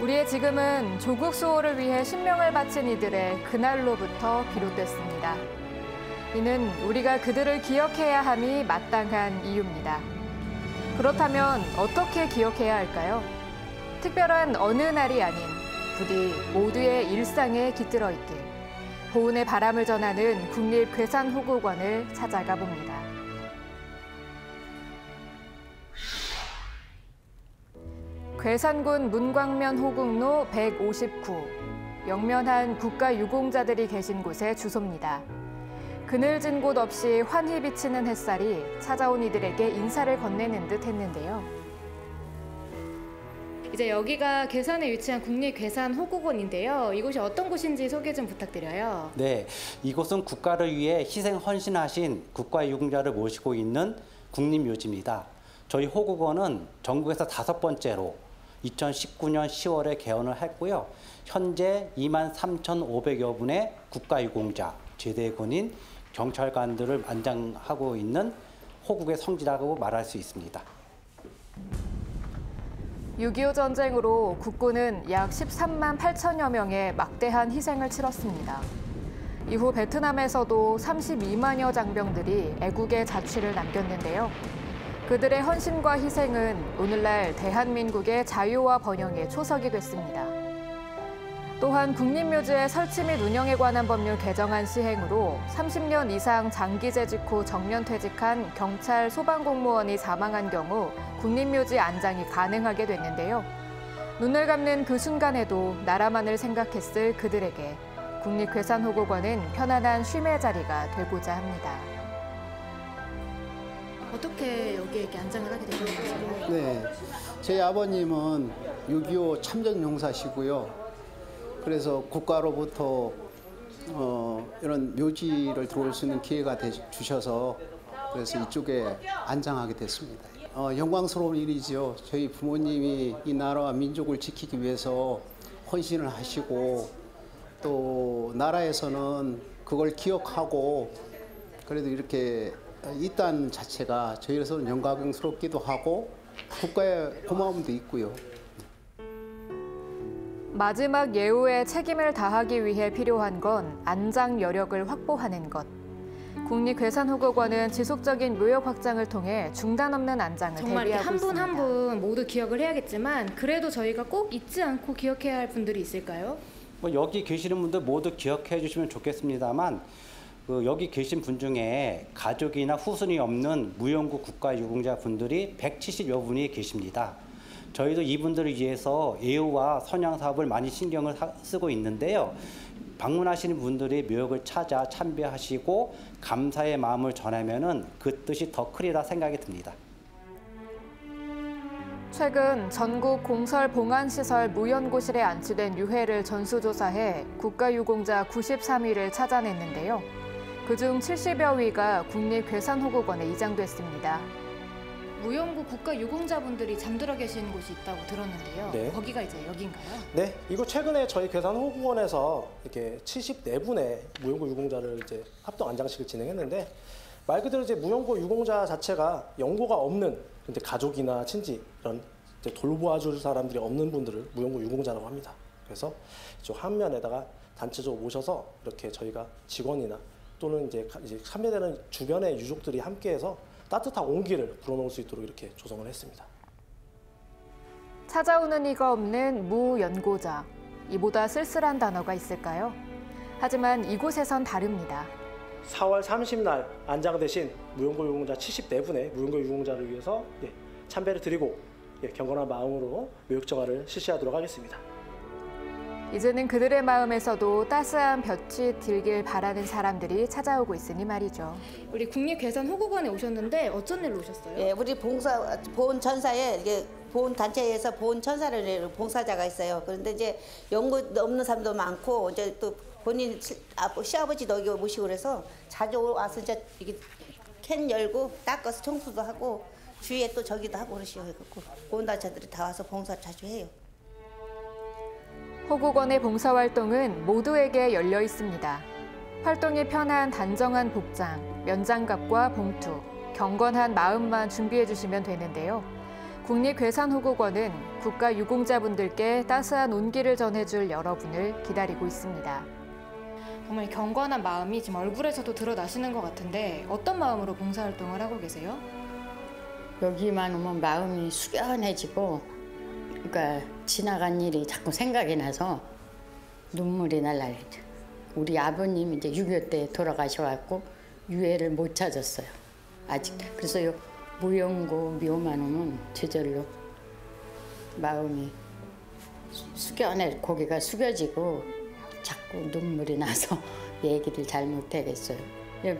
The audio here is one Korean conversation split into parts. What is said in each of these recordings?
우리의 지금은 조국 수호를 위해 신명을 바친 이들의 그날로부터 비롯됐습니다. 이는 우리가 그들을 기억해야 함이 마땅한 이유입니다. 그렇다면 어떻게 기억해야 할까요? 특별한 어느 날이 아닌 부디 모두의 일상에 깃들어 있길 보훈의 바람을 전하는 국립괴산호국원을 찾아가 봅니다. 괴산군 문광면 호국로 159, 영면한 국가유공자들이 계신 곳의 주소입니다. 그늘진 곳 없이 환히 비치는 햇살이 찾아온 이들에게 인사를 건네는 듯 했는데요. 이제 여기가 괴산에 위치한 국립괴산호국원인데요. 이곳이 어떤 곳인지 소개 좀 부탁드려요. 네, 이곳은 국가를 위해 희생 헌신하신 국가유공자를 모시고 있는 국립묘지입니다. 저희 호국원은 전국에서 5번째로 2019년 10월에 개원을 했고요. 현재 23,500여 분의 국가유공자, 제대군인, 경찰관들을 안장하고 있는 호국의 성지라고 말할 수 있습니다. 6.25 전쟁으로 국군은 약 13만 8천여 명의 막대한 희생을 치렀습니다. 이후 베트남에서도 32만여 장병들이 애국의 자취를 남겼는데요. 그들의 헌신과 희생은 오늘날 대한민국의 자유와 번영의 초석이 됐습니다. 또한 국립묘지의 설치 및 운영에 관한 법률 개정안 시행으로 30년 이상 장기 재직 후 정년 퇴직한 경찰 소방공무원이 사망한 경우 국립묘지 안장이 가능하게 됐는데요. 눈을 감는 그 순간에도 나라만을 생각했을 그들에게 국립괴산호국원은 편안한 쉼의 자리가 되고자 합니다. 어떻게 여기에 이렇게 안장을 하게 되셨나요? 네, 제 아버님은 6.25 참전용사시고요. 그래서 국가로부터 이런 묘지를 들어올 수 있는 기회가 주셔서 그래서 이쪽에 안장하게 됐습니다. 영광스러운 일이죠. 저희 부모님이 이 나라와 민족을 지키기 위해서 헌신을 하시고 또 나라에서는 그걸 기억하고 그래도 이렇게 있다는 자체가 저희로서는 영광스럽기도 하고 국가의 고마움도 있고요. 마지막 예우에 책임을 다하기 위해 필요한 건 안장 여력을 확보하는 것. 국립괴산호국원은 지속적인 묘역 확장을 통해 중단 없는 안장을 정말 대비하고 있습니다. 한 분 한 분 모두 기억을 해야겠지만 그래도 저희가 꼭 잊지 않고 기억해야 할 분들이 있을까요? 여기 계시는 분들 모두 기억해 주시면 좋겠습니다만 여기 계신 분 중에 가족이나 후손이 없는 무용구 국가유공자 분들이 170여 분이 계십니다. 저희도 이분들을 위해서 예우와 선양 사업을 많이 신경을 쓰고 있는데요. 방문하시는 분들이 묘역을 찾아 참배하시고 감사의 마음을 전하면은 그 뜻이 더 크리라 생각이 듭니다. 최근 전국 공설 봉안시설 무연고실에 안치된 유해를 전수조사해 국가유공자 93위를 찾아냈는데요. 그중 70여 위가 국립괴산호국원에 이장됐습니다. 무용구 국가유공자분들이 잠들어 계시는 곳이 있다고 들었는데요. 네. 거기가 이제 여긴가요? 네, 이곳 최근에 저희 괴산호국원에서 이렇게 74분의 무용고 유공자를 이제 합동 안장식을 진행했는데 말 그대로 이제 무용고 유공자 자체가 연고가 없는 근데 가족이나 친지 이런 이제 돌보아줄 사람들이 없는 분들을 무용고 유공자라고 합니다. 그래서 이쪽 한 면에다가 단체적으로 모셔서 이렇게 저희가 직원이나 또는 이제 참여되는 주변의 유족들이 함께해서 따뜻한 온기를 불어넣을 수 있도록 이렇게 조성을 했습니다. 찾아오는 이가 없는 무연고자. 이보다 쓸쓸한 단어가 있을까요? 하지만 이곳에선 다릅니다. 4월 30날 안장되신 무용고 유공자 74분의 무용고 유공자를 위해서 참배를 드리고 경건한 마음으로 묘역정화를 실시하도록 하겠습니다. 이제는 그들의 마음에서도 따스한 볕이 들길 바라는 사람들이 찾아오고 있으니 말이죠. 우리 국립괴산호국원에 오셨는데 어쩐 일로 오셨어요? 예, 우리 보훈천사에 이게 보훈단체에서 보훈천사를 봉사자가 있어요. 그런데 이제 연고 없는 사람도 많고 이제 또 본인 시아버지도 여기 모시고 그래서 자주 와서 이제 이게 캔 열고 닦아서 청소도 하고 주위에 또 저기도 하고 그러시고 보훈단체들이 다 와서 봉사 자주 해요. 호국원의 봉사활동은 모두에게 열려 있습니다. 활동이 편한 단정한 복장, 면장갑과 봉투, 경건한 마음만 준비해 주시면 되는데요. 국립괴산호국원은 국가유공자분들께 따스한 온기를 전해줄 여러분을 기다리고 있습니다. 정말 경건한 마음이 지금 얼굴에서도 드러나시는 것 같은데 어떤 마음으로 봉사활동을 하고 계세요? 여기만 오면 마음이 숙연해지고, 그러니까 지나간 일이 자꾸 생각이 나서 눈물이 날라리죠. 우리 아버님이 이제 6.25 때 돌아가셔갖고 유해를 못 찾았어요. 아직. 그래서 요 무용고 묘만 오면 저절로 마음이 고개가 숙여지고 자꾸 눈물이 나서 얘기를 잘 못하겠어요.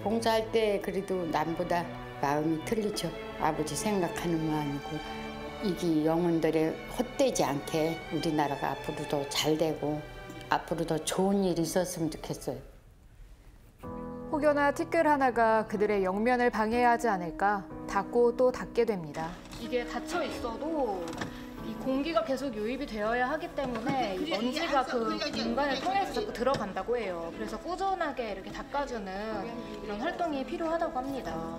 봉사할 때 그래도 남보다 마음이 틀리죠. 아버지 생각하는 마음이고, 이기 영혼들의 헛되지 않게 우리나라가 앞으로 더 잘 되고 앞으로 더 좋은 일이 있었으면 좋겠어요. 혹여나 티끌 하나가 그들의 영면을 방해하지 않을까 닫고 또 닫게 됩니다. 이게 닫혀 있어도 이 공기가 계속 유입이 되어야 하기 때문에 이 먼지가 그 공간을 통해서 자꾸 들어간다고 해요. 그래서 꾸준하게 이렇게 닦아주는 이런 활동이 필요하다고 합니다.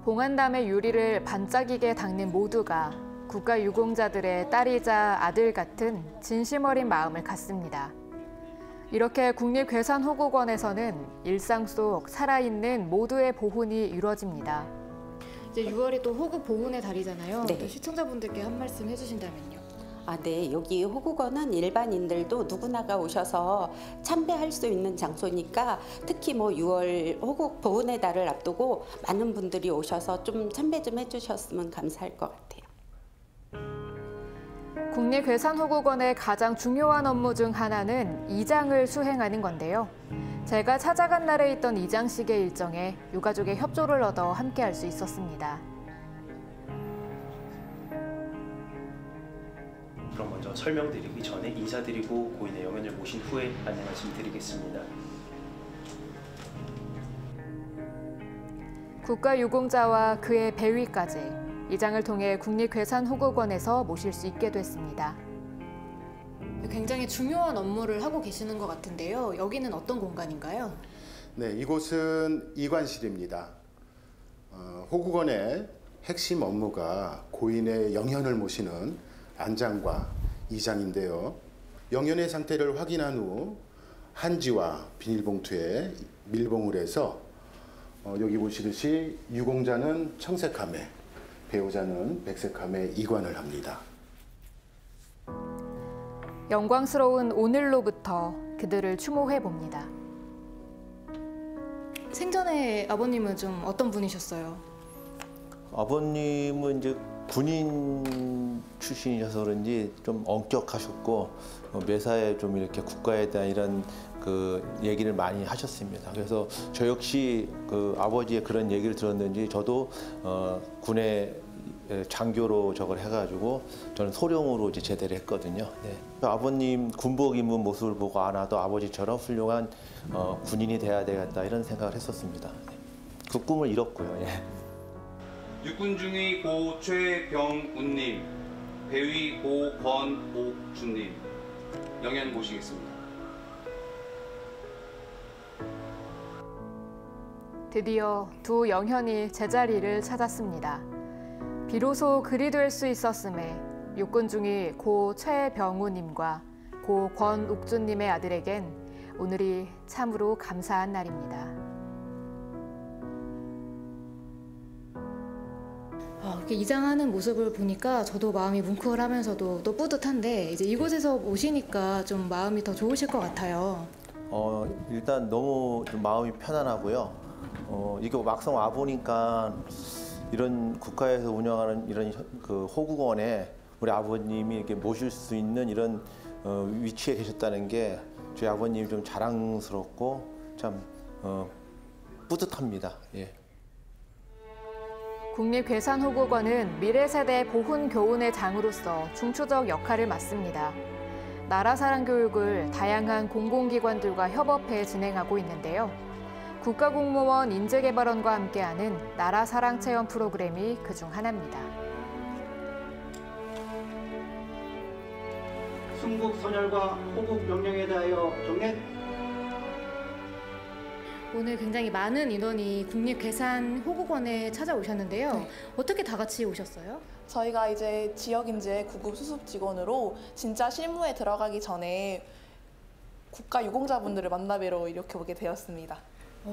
봉안담의 유리를 반짝이게 닦는 모두가 국가유공자들의 딸이자 아들 같은 진심 어린 마음을 갖습니다. 이렇게 국립괴산호국원에서는 일상 속 살아있는 모두의 보훈이 이루어집니다. 이제 6월이 또 호국 보훈의 달이잖아요. 네. 또 시청자분들께 한 말씀 해주신다면요. 네. 여기 호국원은 일반인들도 누구나가 오셔서 참배할 수 있는 장소니까 특히 6월 호국 보훈의 달을 앞두고 많은 분들이 오셔서 좀 참배 좀 해주셨으면 감사할 것 같아요. 국립괴산호국원의 가장 중요한 업무 중 하나는 이장을 수행하는 건데요. 제가 찾아간 날에 있던 이장식의 일정에 유가족의 협조를 얻어 함께할 수 있었습니다. 그럼 먼저 설명드리기 전에 인사드리고 고인의 영현을 모신 후에 안내 말씀드리겠습니다. 국가유공자와 그의 배위까지 이장을 통해 국립괴산호국원에서 모실 수 있게 됐습니다. 굉장히 중요한 업무를 하고 계시는 것 같은데요. 여기는 어떤 공간인가요? 네, 이곳은 이관실입니다. 호국원의 핵심 업무가 고인의 영현을 모시는 안장과 이장인데요. 영현의 상태를 확인한 후 한지와 비닐봉투에 밀봉을 해서 여기 보시듯이 유공자는 청색함에, 배우자는 백색함에 이관을 합니다. 영광스러운 오늘로부터 그들을 추모해 봅니다. 생전에 아버님은 좀 어떤 분이셨어요? 아버님은 이제 군인 출신이셔서 그런지 좀 엄격하셨고 매사에 좀 이렇게 국가에 대한 이런 그 얘기를 많이 하셨습니다. 그래서 저 역시 그 아버지의 그런 얘기를 들었는지 저도 군에 장교로 저걸 해가지고 저는 소령으로 이제 제대를 했거든요. 네. 아버님 군복 입은 모습을 보고 나도 아버지처럼 훌륭한 군인이 돼야 되겠다 이런 생각을 했었습니다. 네. 그 꿈을 이뤘고요. 예. 육군중위 고 최병운님, 배위 고 권옥준님, 영현 모시겠습니다. 드디어 두 영현이 제자리를 찾았습니다. 비로소 글이 될 수 있었음에 육군중위 고 최병우님과 고 권욱준님의 아들에겐 오늘이 참으로 감사한 날입니다. 이렇게 이장하는 모습을 보니까 저도 마음이 뭉클하면서도 또 뿌듯한데 이제 이곳에서 오시니까 좀 마음이 더 좋으실 것 같아요. 일단 너무 좀 마음이 편안하고요. 이게 막상 와 보니까 이런 국가에서 운영하는 이런 그 호국원에 우리 아버님이 이렇게 모실 수 있는 이런 위치에 계셨다는 게 저희 아버님이 좀 자랑스럽고 참 뿌듯합니다. 예. 국립괴산호국원은 미래세대 보훈 교훈의 장으로서 중추적 역할을 맡습니다. 나라사랑 교육을 다양한 공공기관들과 협업해 진행하고 있는데요. 국가공무원 인재개발원과 함께하는 나라사랑 체험 프로그램이 그중 하나입니다. 순국 선열과 호국 명령에 대하여 종례. 오늘 굉장히 많은 인원이 국립괴산호국원에 찾아오셨는데요. 네. 어떻게 다 같이 오셨어요? 저희가 이제 지역인재 구급 수습 직원으로 진짜 실무에 들어가기 전에 국가 유공자분들을 만나뵈러 이렇게 오게 되었습니다.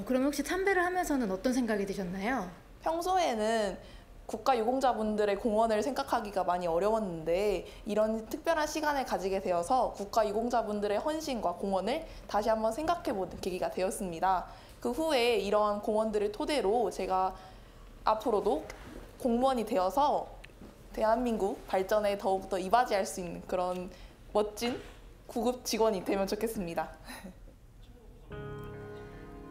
그럼 혹시 참배를 하면서는 어떤 생각이 드셨나요? 평소에는 국가 유공자분들의 공헌을 생각하기가 많이 어려웠는데 이런 특별한 시간을 가지게 되어서 국가 유공자분들의 헌신과 공헌을 다시 한번 생각해보는 계기가 되었습니다. 그 후에 이러한 공헌들을 토대로 제가 앞으로도 공무원이 되어서 대한민국 발전에 더욱더 이바지할 수 있는 그런 멋진 구급 직원이 되면 좋겠습니다.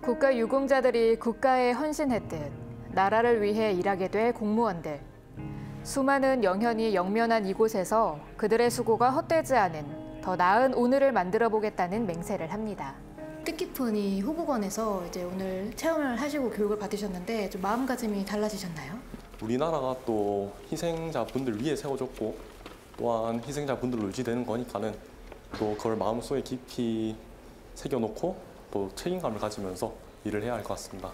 국가 유공자들이 국가에 헌신했듯 나라를 위해 일하게 될 공무원들. 수많은 영현이 영면한 이곳에서 그들의 수고가 헛되지 않은 더 나은 오늘을 만들어 보겠다는 맹세를 합니다. 뜻깊은 이 호국원에서 이제 오늘 체험을 하시고 교육을 받으셨는데 좀 마음가짐이 달라지셨나요? 우리나라가 또 희생자분들 위에 세워졌고 또한 희생자분들로 유지되는 거니까는 또 그걸 마음속에 깊이 새겨놓고 또 책임감을 가지면서 일을 해야 할 것 같습니다.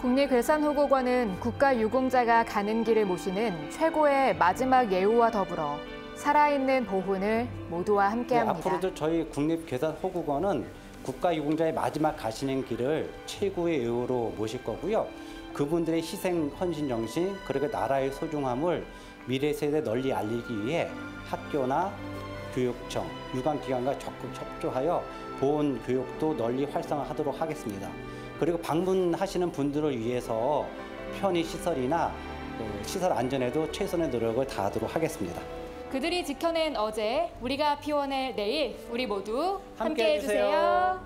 국립괴산호국원은 국가유공자가 가는 길을 모시는 최고의 마지막 예우와 더불어 살아있는 보훈을 모두와 함께합니다. 앞으로도 저희 국립괴산호국원은 국가유공자의 마지막 가시는 길을 최고의 예우로 모실 거고요. 그분들의 희생, 헌신 정신, 그리고 나라의 소중함을 미래 세대에 널리 알리기 위해 학교나 교육청, 유관기관과 적극 협조하여 보훈 교육도 널리 활성화하도록 하겠습니다. 그리고 방문하시는 분들을 위해서 편의 시설이나 시설 안전에도 최선의 노력을 다하도록 하겠습니다. 그들이 지켜낸 어제, 우리가 피워낼 내일, 우리 모두 함께해 주세요.